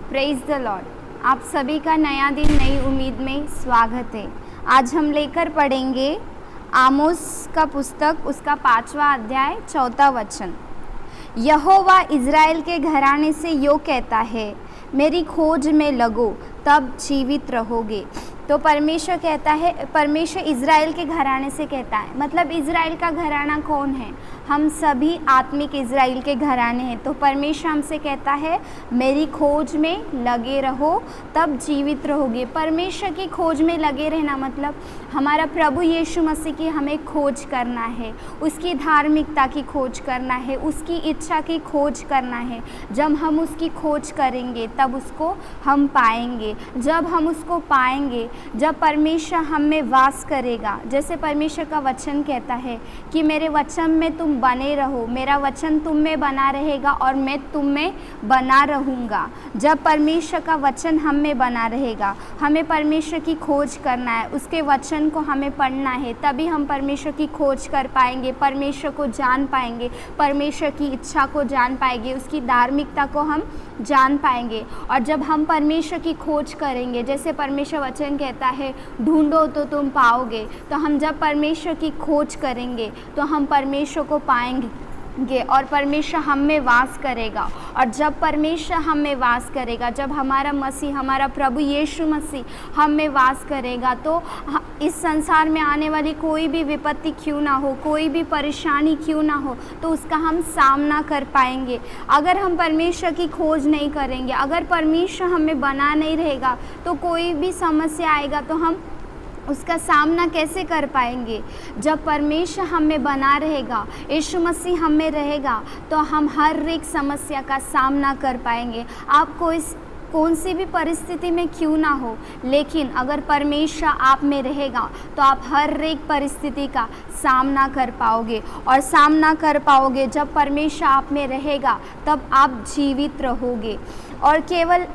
Praise the Lord. आप सभी का नया दिन नई उम्मीद में स्वागत है। आज हम लेकर पढ़ेंगे आमोस का पुस्तक, उसका 5वां अध्याय 4वां वचन। यहोवा इज़राइल के घराने से यो कहता है, मेरी खोज में लगो तब जीवित रहोगे। तो परमेश्वर कहता है, परमेश्वर इज़राइल के घराने से कहता है, मतलब इज़राइल का घराना कौन है? हम सभी आत्मिक इज़राइल के घराने हैं। तो परमेश्वर हमसे कहता है, मेरी खोज में लगे रहो तब जीवित रहोगे। परमेश्वर की खोज में लगे रहना मतलब हमारा प्रभु यीशु मसीह की हमें खोज करना है, उसकी धार्मिकता की खोज करना है, उसकी इच्छा की खोज करना है। जब हम उसकी खोज करेंगे तब उसको हम पाएंगे। जब हम उसको पाएंगे, जब परमेश्वर हम में वास करेगा, जैसे परमेश्वर का वचन कहता है कि मेरे वचन में तुम बने रहो, मेरा वचन तुम में बना रहेगा और मैं तुम में बना रहूँगा। जब परमेश्वर का वचन हम में बना रहेगा, हमें परमेश्वर की खोज करना है, उसके वचन को हमें पढ़ना है, तभी हम परमेश्वर की खोज कर पाएंगे, परमेश्वर को जान पाएंगे, परमेश्वर की इच्छा को जान पाएंगे, उसकी धार्मिकता को हम जान पाएंगे। और जब हम परमेश्वर की खोज करेंगे, जैसे परमेश्वर वचन कहता है, ढूंढो तो तुम पाओगे, तो हम जब परमेश्वर की खोज करेंगे तो हम परमेश्वर को पाएंगे और परमेश्वर हम में वास करेगा। और जब परमेश्वर हम में वास करेगा, जब हमारा मसीह, हमारा प्रभु यीशु मसीह हम में वास करेगा, तो इस संसार में आने वाली कोई भी विपत्ति क्यों ना हो, कोई भी परेशानी क्यों ना हो, तो उसका हम सामना कर पाएंगे। अगर हम परमेश्वर की खोज नहीं करेंगे, अगर परमेश्वर हमें बना नहीं रहेगा, तो कोई भी समस्या आएगा तो हम उसका सामना कैसे कर पाएंगे? जब परमेश्वर हम में बना रहेगा, यीशु मसीह हम में रहेगा, तो हम हर एक समस्या का सामना कर पाएंगे। आपको इस कौन सी भी परिस्थिति में क्यों ना हो, लेकिन अगर परमेश्वर आप में रहेगा तो आप हर एक परिस्थिति का सामना कर पाओगे। और सामना कर पाओगे, जब परमेश्वर आप में रहेगा तब आप जीवित रहोगे। और केवल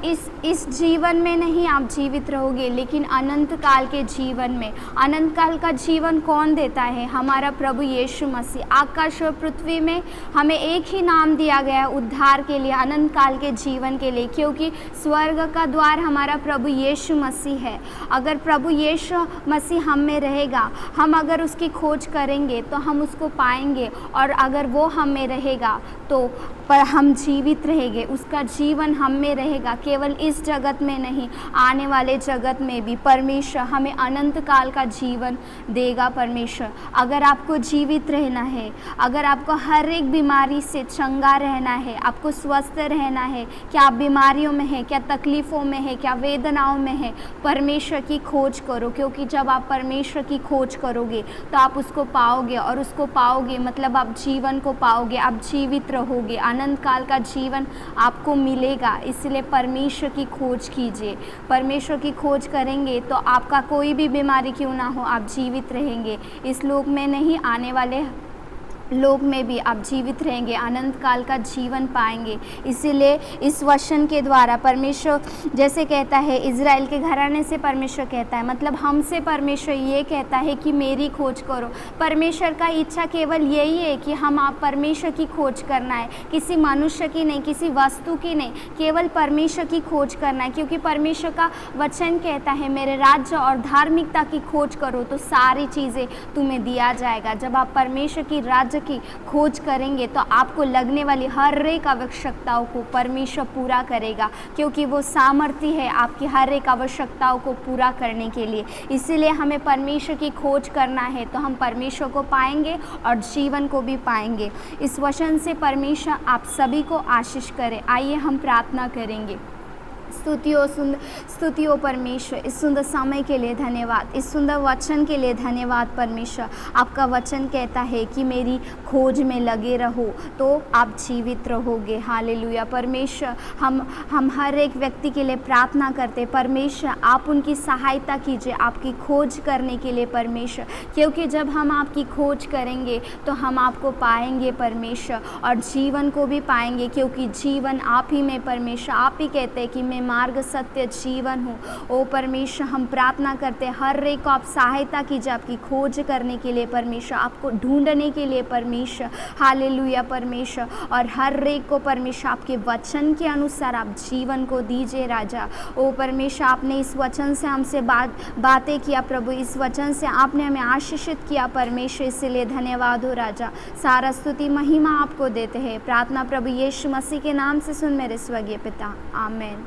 इस जीवन में नहीं आप जीवित रहोगे, लेकिन अनंत काल के जीवन में। अनंत काल का जीवन कौन देता है? हमारा प्रभु यीशु मसीह। आकाश और पृथ्वी में हमें एक ही नाम दिया गया उद्धार के लिए, अनंत काल के जीवन के लिए, क्योंकि स्वर्ग का द्वार हमारा प्रभु यीशु मसीह है। अगर प्रभु यीशु मसीह हम में रहेगा, हम अगर उसकी खोज करेंगे तो हम उसको पाएंगे। और अगर वो हम में रहेगा तो पर हम जीवित रहेंगे, उसका जीवन हम में रहेगा। केवल इस जगत में नहीं, आने वाले जगत में भी परमेश्वर हमें अनंत काल का जीवन देगा। परमेश्वर, अगर आपको जीवित रहना है, अगर आपको हर एक बीमारी से चंगा रहना है, आपको स्वस्थ रहना है, क्या आप बीमारियों में है, क्या तकलीफ़ों में है, क्या वेदनाओं में है, परमेश्वर की खोज करो। क्योंकि जब आप परमेश्वर की खोज करोगे तो आप उसको पाओगे, और उसको पाओगे मतलब आप जीवन को पाओगे, आप जीवित रहोगे, अनंत काल का जीवन आपको मिलेगा। इसलिए परमेश्वर की खोज कीजिए। परमेश्वर की खोज करेंगे तो आपका कोई भी बीमारी क्यों ना हो, आप जीवित रहेंगे। इस लोक में नहीं, आने वाले लोक में भी आप जीवित रहेंगे, अनंत काल का जीवन पाएंगे। इसीलिए इस वचन के द्वारा परमेश्वर जैसे कहता है, इज़राइल के घराने से परमेश्वर कहता है, मतलब हमसे परमेश्वर ये कहता है कि मेरी खोज करो। परमेश्वर का इच्छा केवल यही है कि हम आप परमेश्वर की खोज करना है, किसी मनुष्य की नहीं, किसी वस्तु की नहीं, केवल परमेश्वर की खोज करना है। क्योंकि परमेश्वर का वचन कहता है, मेरे राज्य और धार्मिकता की खोज करो तो सारी चीज़ें तुम्हें दिया जाएगा। जब आप परमेश्वर की राज्य की खोज करेंगे तो आपको लगने वाली हर एक आवश्यकताओं को परमेश्वर पूरा करेगा, क्योंकि वो सामर्थ्य है आपकी हर एक आवश्यकताओं को पूरा करने के लिए। इसीलिए हमें परमेश्वर की खोज करना है, तो हम परमेश्वर को पाएंगे और जीवन को भी पाएंगे। इस वचन से परमेश्वर आप सभी को आशीष करे। आइए हम प्रार्थना करेंगे। स्तुतियों परमेश्वर, इस सुंदर समय के लिए धन्यवाद, इस सुंदर वचन के लिए धन्यवाद परमेश्वर। आपका वचन कहता है कि मेरी खोज में लगे रहो तो आप जीवित रहोगे। हालेलुया। परमेश्वर, हम हर एक व्यक्ति के लिए प्रार्थना करते परमेश्वर, आप उनकी सहायता कीजिए आपकी खोज करने के लिए परमेश्वर, क्योंकि जब हम आपकी खोज करेंगे तो हम आपको पाएंगे परमेश्वर, और जीवन को भी पाएंगे, क्योंकि जीवन आप ही में परमेश्वर। आप ही कहते हैं कि मैं मार्ग सत्य जीवन हो। ओ परमेश्वर, हम प्रार्थना करते हैं हर एक को आप सहायता कीजिए आपकी खोज करने के लिए परमेश्वर, आपको ढूंढने के लिए परमेश्वर। हालेलुया परमेश्वर, और हर एक को परमेश्वर आपके वचन के अनुसार आप जीवन को दीजिए राजा। ओ परमेश्वर, आपने इस वचन से हमसे बातें किया प्रभु, इस वचन से आपने हमें आशीषित किया परमेश्वर, इसलिए धन्यवाद हो राजा। सारा स्तुति महिमा आपको देते हैं। प्रार्थना प्रभु यीशु मसीह के नाम से सुन मेरे स्वर्गीय पिता, आमीन।